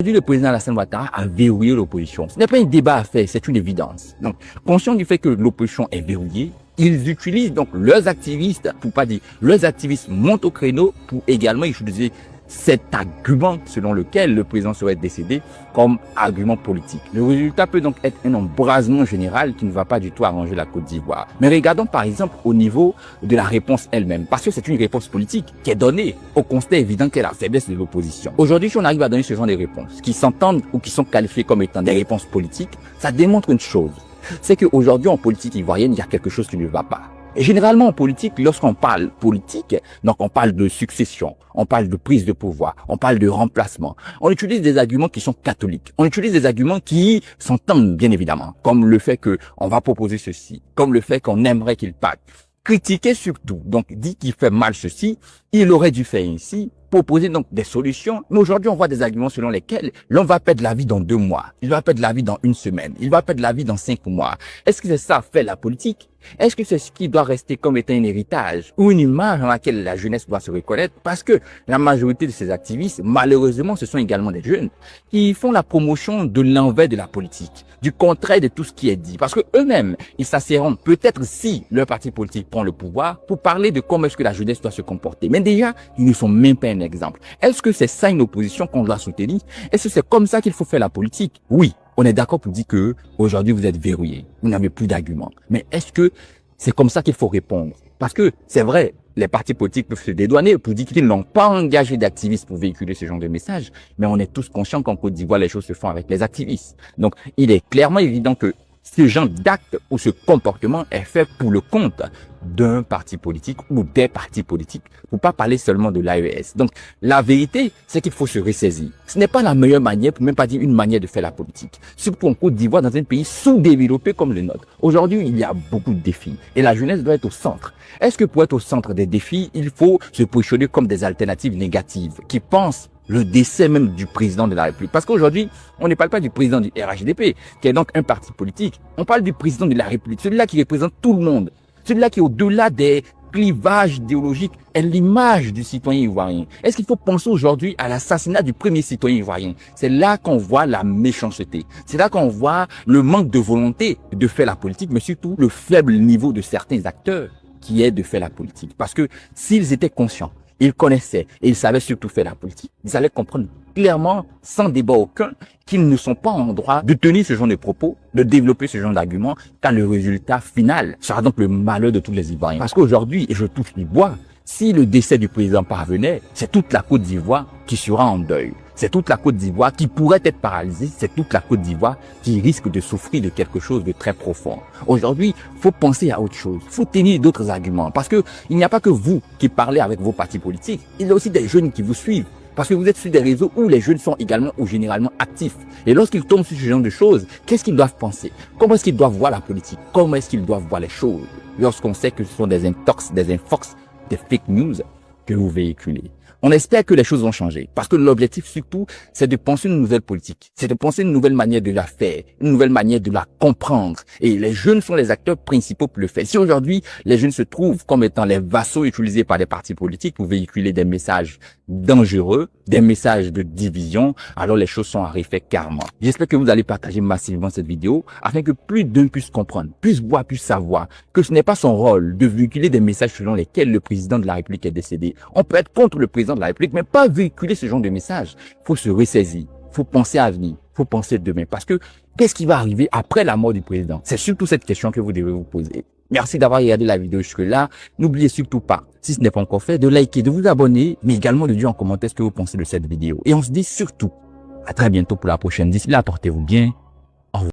Aujourd'hui, le président Alassane Ouattara a verrouillé l'opposition. Ce n'est pas un débat à faire, c'est une évidence. Donc, conscient du fait que l'opposition est verrouillée, ils utilisent donc leurs activistes, pour pas dire, leurs activistes montent au créneau pour également utiliser cet argument selon lequel le président serait décédé comme argument politique. Le résultat peut donc être un embrasement général qui ne va pas du tout arranger la Côte d'Ivoire. Mais regardons par exemple au niveau de la réponse elle-même, parce que c'est une réponse politique qui est donnée au constat évident qu'est la faiblesse de l'opposition. Aujourd'hui, si on arrive à donner ce genre de réponses qui s'entendent ou qui sont qualifiées comme étant des réponses politiques, ça démontre une chose, c'est qu'aujourd'hui en politique ivoirienne, il y a quelque chose qui ne va pas. Et généralement en politique, lorsqu'on parle politique, donc on parle de succession, on parle de prise de pouvoir, on parle de remplacement. On utilise des arguments qui sont catholiques. On utilise des arguments qui s'entendent bien évidemment, comme le fait que on va proposer ceci, comme le fait qu'on aimerait qu'il parte. Critiquer surtout, donc dit qu'il fait mal ceci, il aurait dû faire ainsi, proposer donc des solutions. Mais aujourd'hui, on voit des arguments selon lesquels l'on va perdre la vie dans 2 mois, il va perdre la vie dans 1 semaine, il va perdre la vie dans 5 mois. Est-ce que c'est ça fait la politique? Est-ce que c'est ce qui doit rester comme étant un héritage ou une image dans laquelle la jeunesse doit se reconnaître? Parce que la majorité de ces activistes, malheureusement, ce sont également des jeunes qui font la promotion de l'envers de la politique, du contraire de tout ce qui est dit. Parce que eux-mêmes, ils s'asserront peut-être si leur parti politique prend le pouvoir pour parler de comment est-ce que la jeunesse doit se comporter. Mais déjà, ils ne sont même pas un exemple. Est-ce que c'est ça une opposition qu'on doit soutenir? Est-ce que c'est comme ça qu'il faut faire la politique? Oui. On est d'accord pour dire que aujourd'hui vous êtes verrouillé, vous n'avez plus d'arguments. Mais est-ce que c'est comme ça qu'il faut répondre? Parce que c'est vrai, les partis politiques peuvent se dédouaner pour dire qu'ils n'ont pas engagé d'activistes pour véhiculer ce genre de message. Mais on est tous conscients qu'en Côte d'Ivoire, les choses se font avec les activistes. Donc, il est clairement évident que ce genre d'acte ou ce comportement est fait pour le compte d'un parti politique ou des partis politiques, pour pas parler seulement de l'AES. Donc, la vérité, c'est qu'il faut se ressaisir. Ce n'est pas la meilleure manière, pour même pas dire une manière de faire la politique. Surtout en Côte d'Ivoire, dans un pays sous-développé comme le nôtre. Aujourd'hui, il y a beaucoup de défis et la jeunesse doit être au centre. Est-ce que pour être au centre des défis, il faut se positionner comme des alternatives négatives qui pensent le décès même du président de la République? Parce qu'aujourd'hui, on ne parle pas du président du RHDP, qui est donc un parti politique. On parle du président de la République, celui-là qui représente tout le monde. Celui-là qui est au-delà des clivages idéologiques est l'image du citoyen ivoirien. Est-ce qu'il faut penser aujourd'hui à l'assassinat du premier citoyen ivoirien? C'est là qu'on voit la méchanceté. C'est là qu'on voit le manque de volonté de faire la politique, mais surtout le faible niveau de certains acteurs qui est de faire la politique. Parce que s'ils étaient conscients, ils connaissaient et ils savaient surtout faire la politique, ils allaient comprendre clairement, sans débat aucun, qu'ils ne sont pas en droit de tenir ce genre de propos, de développer ce genre d'arguments, car le résultat final sera donc le malheur de tous les Ivoiriens. Parce qu'aujourd'hui, et je touche du bois, si le décès du président parvenait, c'est toute la Côte d'Ivoire qui sera en deuil. C'est toute la Côte d'Ivoire qui pourrait être paralysée. C'est toute la Côte d'Ivoire qui risque de souffrir de quelque chose de très profond. Aujourd'hui, faut penser à autre chose. Faut tenir d'autres arguments. Parce que il n'y a pas que vous qui parlez avec vos partis politiques. Il y a aussi des jeunes qui vous suivent. Parce que vous êtes sur des réseaux où les jeunes sont également ou généralement actifs. Et lorsqu'ils tombent sur ce genre de choses, qu'est-ce qu'ils doivent penser? Comment est-ce qu'ils doivent voir la politique? Comment est-ce qu'ils doivent voir les choses? Lorsqu'on sait que ce sont des intox, des infox, des fake news que vous véhiculez. On espère que les choses vont changer. Parce que l'objectif surtout, c'est de penser une nouvelle politique. C'est de penser une nouvelle manière de la faire. Une nouvelle manière de la comprendre. Et les jeunes sont les acteurs principaux pour le faire. Si aujourd'hui, les jeunes se trouvent comme étant les vassaux utilisés par les partis politiques pour véhiculer des messages dangereux, des messages de division, alors les choses sont à refaire carrément. J'espère que vous allez partager massivement cette vidéo afin que plus d'un puisse comprendre, puisse voir, puisse savoir que ce n'est pas son rôle de véhiculer des messages selon lesquels le président de la République est décédé. On peut être contre le président de la République, mais pas véhiculer ce genre de message. Il faut se ressaisir, il faut penser à l'avenir, il faut penser demain. Parce que qu'est-ce qui va arriver après la mort du président? C'est surtout cette question que vous devez vous poser. Merci d'avoir regardé la vidéo jusque-là. N'oubliez surtout pas, si ce n'est pas encore fait, de liker, de vous abonner, mais également de dire en commentaire ce que vous pensez de cette vidéo. Et on se dit surtout à très bientôt pour la prochaine. D'ici là, portez-vous bien.